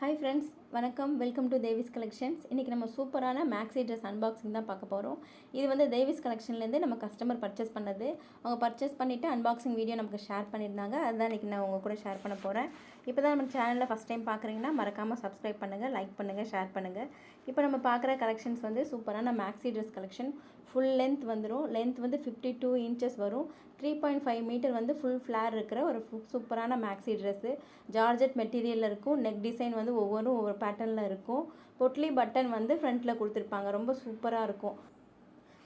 Hi friends, வணக்கம். Welcome to Devi's collections. இன்றைக்கி நம்ம சூப்பரான மேக்ஸி ட்ரெஸ் அன்பாக்சிங் தான் பார்க்க போகிறோம். இது வந்து தேவிஸ் கலெக்ஷன்லேருந்து நம்ம கஸ்டமர் பர்ச்சேஸ் பண்ணது. அவங்க பர்ச்சேஸ் பண்ணிவிட்டு அன்பாக்சிங் வீடியோ நமக்கு ஷேர் பண்ணியிருந்தாங்க. அதுதான் இன்றைக்கி நான் உங்கள் கூட ஷேர் பண்ண போகிறேன். இப்போ தான் நம்ம சேனலில் ஃபஸ்ட் டைம் பார்க்குறீங்கன்னா மறக்காமல் சப்ஸ்கிரைப் பண்ணுங்கள், லைக் பண்ணுங்கள், ஷேர் பண்ணுங்கள். இப்போ நம்ம பார்க்குற கலெக்ஷன்ஸ் வந்து சூப்பரான maxi dress collection. Full length வந்துடும். லென்த் வந்து 52 inches வரும். 3.5 மீட்டர் வந்து ஃபுல் ஃப்ளேர் இருக்கிற ஒரு சூப்பரான மேக்ஸி ட்ரெஸ்ஸு. ஜார்ஜெட் மெட்டீரியலில் இருக்கும். நெக் டிசைன் வந்து ஒவ்வொரு பேட்டர்னில் இருக்கும். பொட்லி பட்டன் வந்து ஃப்ரண்ட்டில் கொடுத்துருப்பாங்க. ரொம்ப சூப்பராக இருக்கும்.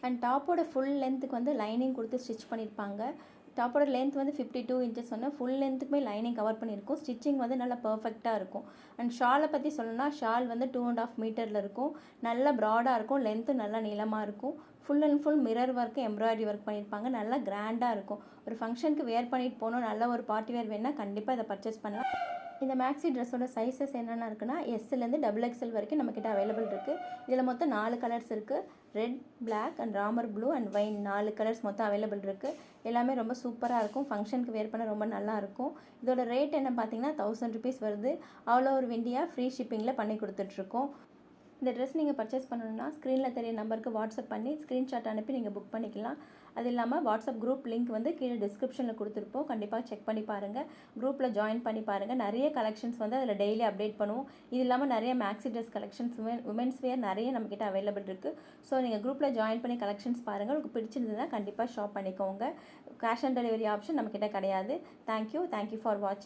அண்ட் டாப்போட ஃபுல் லென்த்துக்கு வந்து லைனிங் கொடுத்து ஸ்டிச் பண்ணியிருப்பாங்க. டாப்போட லென்த் வந்து 52 inches சொன்னால் ஃபுல் லென்த்துக்குமே லைனிங் கவர் பண்ணியிருக்கும். ஸ்டிச்சிங் வந்து நல்லா பர்ஃபெக்டாக இருக்கும். அண்ட் ஷாலை பற்றி சொல்லணும்னா ஷால் வந்து 2.5 மீட்டரில் இருக்கும். நல்லா ப்ராடாக இருக்கும். லென்த்து நல்லா நீளமாக இருக்கும். Full and full mirror work, embroidery work பண்ணியிருப்பாங்க. நல்லா கிராண்டாக இருக்கும். ஒரு ஃபங்க்ஷனுக்கு வேர் பண்ணிட்டு போகணும், நல்ல ஒரு பார்ட்டி வேர் வேணால் கண்டிப்பாக இதை பர்ச்சேஸ் பண்ணலாம். இந்த மேக்ஸி ட்ரெஸ்ஸோட சைஸஸ் என்னென்ன இருக்குன்னா எஸ்லேருந்து XXL வரைக்கும் நம்மக்கிட்ட அவைலபிள் இருக்குது. இதில் மொத்தம் 4 கலர்ஸ் இருக்குது. ரெட், பிளாக் அண்ட் ராமர் ப்ளூ அண்ட் வைன் 4 கலர்ஸ் மொத்தம் அவைலபிள் இருக்குது. எல்லாமே ரொம்ப சூப்பராக இருக்கும். ஃபங்க்ஷனுக்கு வேர் பண்ண ரொம்ப நல்லாயிருக்கும். இதோட ரேட் என்ன பார்த்தீங்கன்னா 1000 rupees வருது. அவ்வளோ ஒரு இந்தியா ஃப்ரீ ஷிப்பிங்கில் பண்ணி கொடுத்துட்ருக்கோம். இந்த ட்ரெஸ் நீங்கள் பர்ச்சேஸ் பண்ணணுன்னா ஸ்க்ரீனில் தெரிய நம்பருக்கு வாட்ஸ்அப் பண்ணி ஸ்க்ரீன்ஷாட் அனுப்பி நீங்கள் புக் பண்ணிக்கலாம். அது இல்லாமல் வாட்ஸ்அப் குரூப் லிங்க் வந்து கீழே டிஸ்கிரிப்ஷனில் கொடுத்துருப்போம். கண்டிப்பாக செக் பண்ணி பாருங்கள். குரூப்பில் ஜாயின் பண்ணி பாருங்கள். நிறைய கலெக்ஷன்ஸ் வந்து அதில் டெய்லி அப்டேட் பண்ணுவோம். இது இல்லாமல் நிறைய maxi dress collections, women's wear நிறைய நம்மக்கிட்ட அவைலபிள் இருக்குது. ஸோ நீங்கள் குரூப்பில் ஜாயின் பண்ணி கலெக்ஷன்ஸ் பாருங்கள். உங்களுக்கு பிடிச்சிருந்ததுன்னா கண்டிப்பாக ஷாப் பண்ணிக்கோங்க. கேஷ் ஆன் டெலிவரி ஆப்ஷன் நம்மக்கிட்ட கிடையாது. தேங்க்யூ ஃபார் வாட்சிங்.